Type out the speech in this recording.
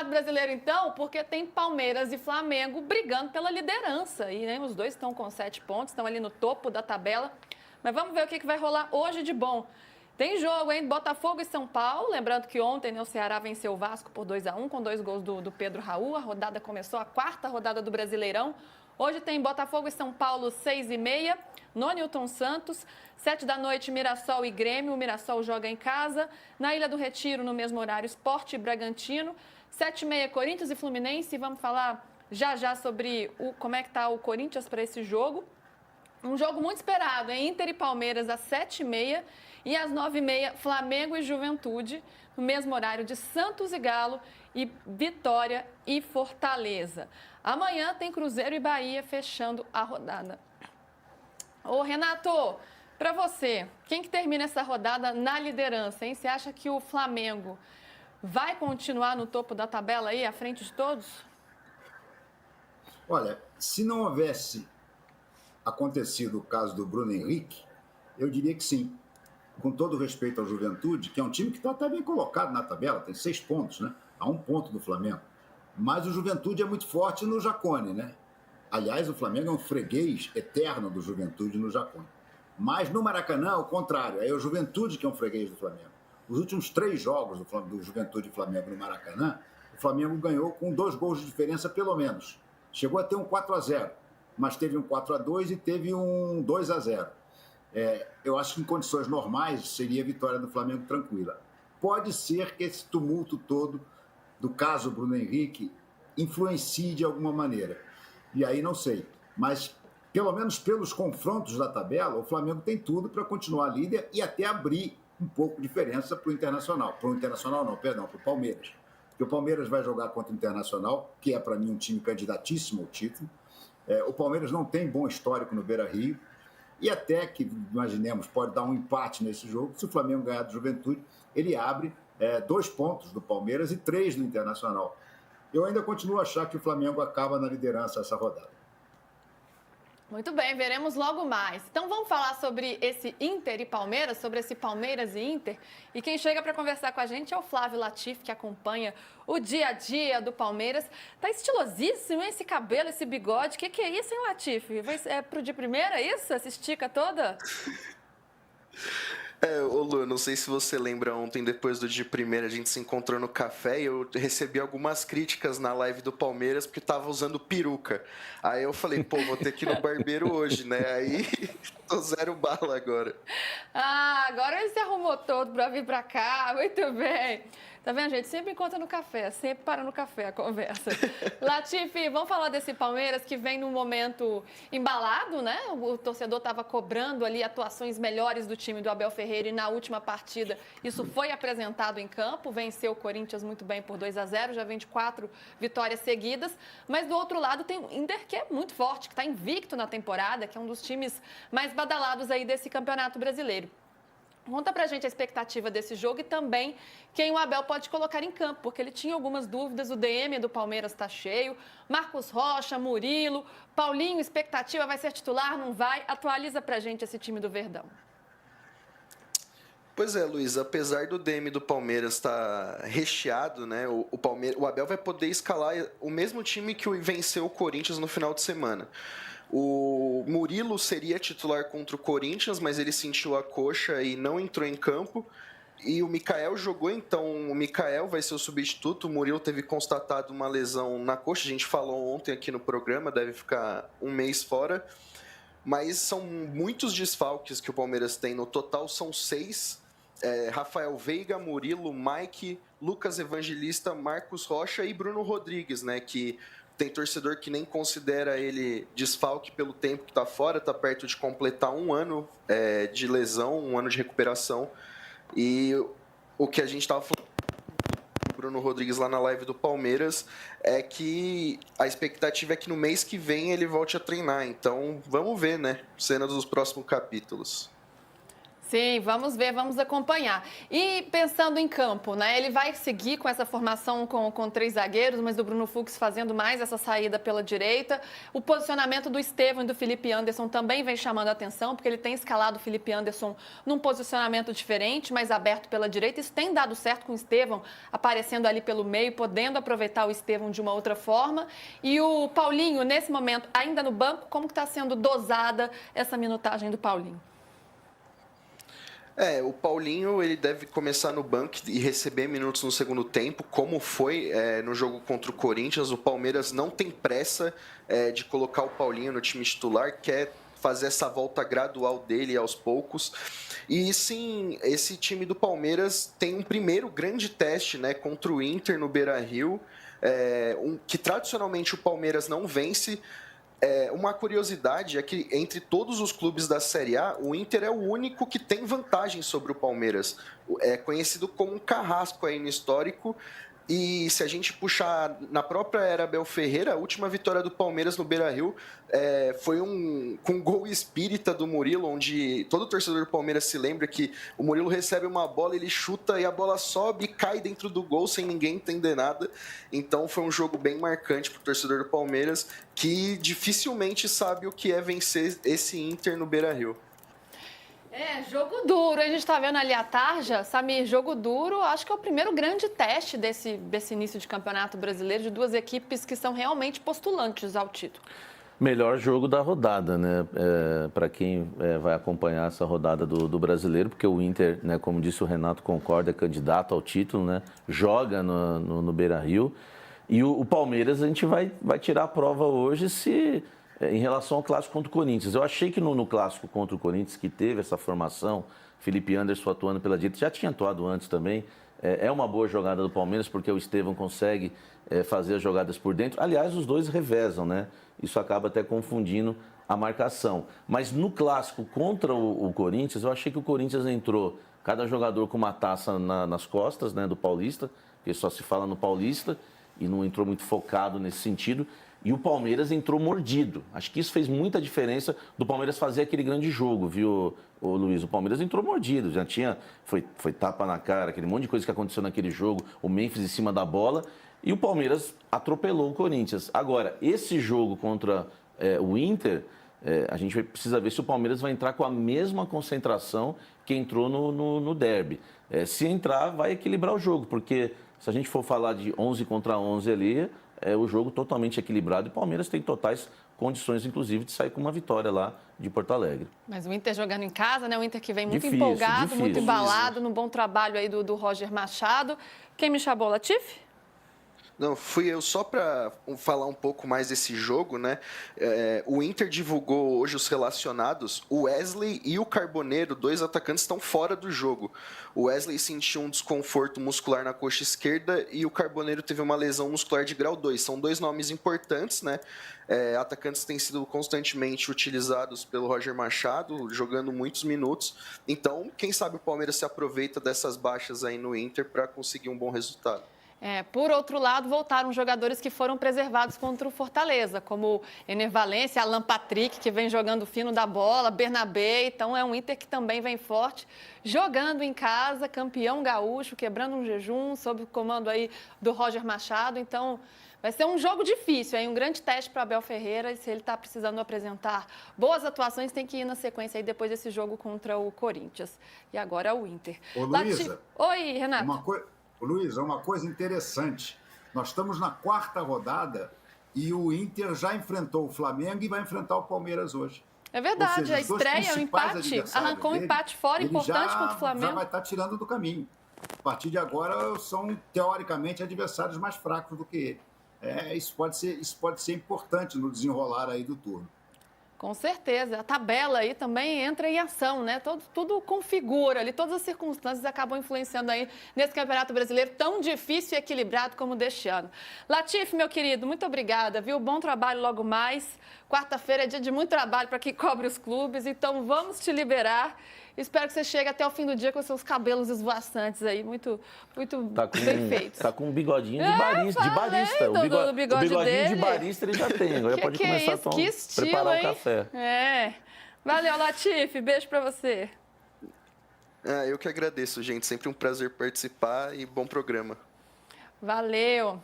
Campeonato Brasileiro, então, porque tem Palmeiras e Flamengo brigando pela liderança. E né, os dois estão com 7 pontos, estão ali no topo da tabela. Mas vamos ver o que vai rolar hoje de bom. Tem jogo, hein? Botafogo e São Paulo. Lembrando que ontem, né, o Ceará venceu o Vasco por 2-1, com 2 gols do Pedro Raul. A rodada começou, a 4ª rodada do Brasileirão. Hoje tem Botafogo e São Paulo, 6h30, no Newton Santos. 7 da noite, Mirassol e Grêmio. O Mirassol joga em casa. Na Ilha do Retiro, no mesmo horário, Sport e Bragantino. 7h30, Corinthians e Fluminense. Vamos falar já sobre como é que está o Corinthians para esse jogo. Um jogo muito esperado, hein? Inter e Palmeiras às 7h30 e às 9h30, Flamengo e Juventude, no mesmo horário de Santos e Galo e Vitória e Fortaleza. Amanhã tem Cruzeiro e Bahia fechando a rodada. Ô, Renato, para você, quem que termina essa rodada na liderança, hein? Você acha que o Flamengo vai continuar no topo da tabela aí, à frente de todos? Olha, se não houvesse acontecido o caso do Bruno Henrique, eu diria que sim. Com todo respeito ao Juventude, que é um time que está até bem colocado na tabela, tem 6 pontos, né? A 1 ponto do Flamengo. Mas o Juventude é muito forte no Jacone, né? Aliás, o Flamengo é um freguês eterno do Juventude no Jacone. Mas no Maracanã, ao contrário, é o Juventude que é um freguês do Flamengo. Os últimos 3 jogos do Juventude e Flamengo no Maracanã, o Flamengo ganhou com 2 gols de diferença pelo menos. Chegou a ter um 4-0, mas teve um 4-2 e teve um 2-0. Eu acho que em condições normais seria a vitória do Flamengo tranquila. Pode ser que esse tumulto todo do caso Bruno Henrique influencie de alguma maneira. E aí não sei. Mas, pelo menos pelos confrontos da tabela, o Flamengo tem tudo para continuar líder e até abrir um pouco de diferença para o Internacional. Para o Internacional não, perdão, para o Palmeiras. Porque o Palmeiras vai jogar contra o Internacional, que é para mim um time candidatíssimo ao título. O Palmeiras não tem bom histórico no Beira-Rio. E até que, imaginemos, pode dar um empate nesse jogo. Se o Flamengo ganhar do Juventude, ele abre 2 pontos do Palmeiras e 3 do Internacional. Eu ainda continuo a achar que o Flamengo acaba na liderança essa rodada. Muito bem, veremos logo mais. Então vamos falar sobre esse Inter e Palmeiras, sobre esse Palmeiras e Inter. E quem chega para conversar com a gente é o Flávio Latif, que acompanha o dia a dia do Palmeiras. Tá estilosíssimo esse cabelo, esse bigode. O que é isso, hein, Latif? É pro de primeira isso? Essa estica toda? Ô Lu, não sei se você lembra, ontem, depois do de primeira, a gente se encontrou no café e eu recebi algumas críticas na live do Palmeiras porque tava usando peruca. Aí eu falei, vou ter que ir no barbeiro hoje, né? Aí tô 0 bala agora. Agora ele se arrumou todo para vir para cá, muito bem. Tá vendo, gente? Sempre encontra no café, sempre para no café a conversa. Latifi, vamos falar desse Palmeiras que vem num momento embalado, né? O torcedor estava cobrando ali atuações melhores do time do Abel Ferreira e na última partida isso foi apresentado em campo, venceu o Corinthians muito bem por 2-0, já vem de 4 vitórias seguidas, mas do outro lado tem o Inter que é muito forte, que está invicto na temporada, que é um dos times mais badalados aí desse Campeonato Brasileiro. Conta pra gente a expectativa desse jogo e também quem o Abel pode colocar em campo, porque ele tinha algumas dúvidas, o DM do Palmeiras está cheio, Marcos Rocha, Murilo, Paulinho, expectativa, vai ser titular, não vai? Atualiza pra gente esse time do Verdão. Pois é, Luiz, apesar do DM do Palmeiras estar recheado, né, o Abel vai poder escalar o mesmo time que venceu o Corinthians no final de semana. O Murilo seria titular contra o Corinthians, mas ele sentiu a coxa e não entrou em campo. E o Mikael jogou, então o Mikael vai ser o substituto. O Murilo teve constatado uma lesão na coxa, a gente falou ontem aqui no programa, deve ficar 1 mês fora. Mas são muitos desfalques que o Palmeiras tem, no total são 6. Rafael Veiga, Murilo, Mike, Lucas Evangelista, Marcos Rocha e Bruno Rodrigues, né, que tem torcedor que nem considera ele desfalque pelo tempo que está fora, está perto de completar 1 ano de lesão, 1 ano de recuperação. E o que a gente estava falando com o Bruno Rodrigues lá na live do Palmeiras é que a expectativa é que no mês que vem ele volte a treinar. Então, vamos ver, né? Cena dos próximos capítulos. Sim, vamos ver, vamos acompanhar. E pensando em campo, né? Ele vai seguir com essa formação com 3 zagueiros, mas o Bruno Fux fazendo mais essa saída pela direita. O posicionamento do Estevão e do Felipe Anderson também vem chamando a atenção, porque ele tem escalado o Felipe Anderson num posicionamento diferente, mais aberto pela direita. Isso tem dado certo com o Estevão, aparecendo ali pelo meio, podendo aproveitar o Estevão de uma outra forma. E o Paulinho, nesse momento, ainda no banco, como que está sendo dosada essa minutagem do Paulinho? O Paulinho ele deve começar no banco e receber minutos no segundo tempo, como foi no jogo contra o Corinthians. O Palmeiras não tem pressa de colocar o Paulinho no time titular, quer fazer essa volta gradual dele aos poucos. E sim, esse time do Palmeiras tem um primeiro grande teste, né, contra o Inter no Beira-Rio, que tradicionalmente o Palmeiras não vence. Uma curiosidade é que entre todos os clubes da Série A, o Inter é o único que tem vantagem sobre o Palmeiras. É conhecido como um carrasco aí no histórico. E se a gente puxar na própria era Abel Ferreira, a última vitória do Palmeiras no Beira-Rio foi com um gol espírita do Murilo, onde todo torcedor do Palmeiras se lembra que o Murilo recebe uma bola, ele chuta e a bola sobe e cai dentro do gol sem ninguém entender nada. Então foi um jogo bem marcante para o torcedor do Palmeiras, que dificilmente sabe o que é vencer esse Inter no Beira-Rio. Jogo duro. A gente está vendo ali a tarja, Samir, jogo duro. Acho que é o primeiro grande teste desse início de campeonato brasileiro de duas equipes que são realmente postulantes ao título. Melhor jogo da rodada, né? Para quem vai acompanhar essa rodada do brasileiro, porque o Inter, né, como disse o Renato, concorda, é candidato ao título, né? Joga no Beira-Rio. E o Palmeiras, a gente vai tirar a prova hoje em relação ao clássico contra o Corinthians. Eu achei que no clássico contra o Corinthians, que teve essa formação, Felipe Anderson atuando pela direita, já tinha atuado antes também. É uma boa jogada do Palmeiras, porque o Estevão consegue fazer as jogadas por dentro. Aliás, os dois revezam, né? Isso acaba até confundindo a marcação. Mas no clássico contra o Corinthians, eu achei que o Corinthians entrou, cada jogador com uma taça nas costas, né, do Paulista, porque só se fala no Paulista, e não entrou muito focado nesse sentido. E o Palmeiras entrou mordido. Acho que isso fez muita diferença do Palmeiras fazer aquele grande jogo, viu, Luiz? O Palmeiras entrou mordido, já foi tapa na cara, aquele monte de coisa que aconteceu naquele jogo, o Memphis em cima da bola, e o Palmeiras atropelou o Corinthians. Agora, esse jogo contra o Inter, a gente precisa ver se o Palmeiras vai entrar com a mesma concentração que entrou no derby. Se entrar, vai equilibrar o jogo, porque se a gente for falar de 11 contra 11 ali, o jogo totalmente equilibrado e o Palmeiras tem totais condições, inclusive, de sair com uma vitória lá de Porto Alegre. Mas o Inter jogando em casa, né? O Inter que vem muito Difícil, empolgado, muito embalado, no bom trabalho aí do Roger Machado. Quem me chamou, Latif? Não, fui eu só para falar um pouco mais desse jogo, né? O Inter divulgou hoje os relacionados. O Wesley e o Carboneiro, 2 atacantes, estão fora do jogo. O Wesley sentiu um desconforto muscular na coxa esquerda e o Carboneiro teve uma lesão muscular de grau 2. São 2 nomes importantes, né? Atacantes têm sido constantemente utilizados pelo Roger Machado, jogando muitos minutos. Então, quem sabe o Palmeiras se aproveita dessas baixas aí no Inter para conseguir um bom resultado. Por outro lado, voltaram jogadores que foram preservados contra o Fortaleza, como Ener Valencia, Alan Patrick, que vem jogando fino da bola, Bernabé. Então, é um Inter que também vem forte, jogando em casa, campeão gaúcho, quebrando um jejum, sob o comando aí do Roger Machado. Então, vai ser um jogo difícil, um grande teste para Abel Ferreira. E se ele está precisando apresentar boas atuações, tem que ir na sequência aí depois desse jogo contra o Corinthians. E agora o Inter. Ô, Luísa, Oi, Renato. Luiz, uma coisa interessante. Nós estamos na 4ª rodada e o Inter já enfrentou o Flamengo e vai enfrentar o Palmeiras hoje. É verdade, seja, a estreia, o empate, arrancou um empate fora, importante contra o Flamengo. Já vai estar tirando do caminho. A partir de agora, são, teoricamente, adversários mais fracos do que ele. Isso pode ser importante no desenrolar aí do turno. Com certeza. A tabela aí também entra em ação, né? Tudo configura ali, todas as circunstâncias acabam influenciando aí nesse Campeonato Brasileiro tão difícil e equilibrado como deste ano. Latif, meu querido, muito obrigada, viu? Bom trabalho logo mais. Quarta-feira é dia de muito trabalho para quem cobre os clubes, então vamos te liberar. Espero que você chegue até o fim do dia com seus cabelos esvoaçantes aí, muito bem feitos. Tá com um bigodinho de barista. O bigodinho dele. De barista ele já tem. Agora pode começar a preparar o café. Valeu, Latif. Beijo pra você. Eu que agradeço, gente. Sempre um prazer participar e bom programa. Valeu!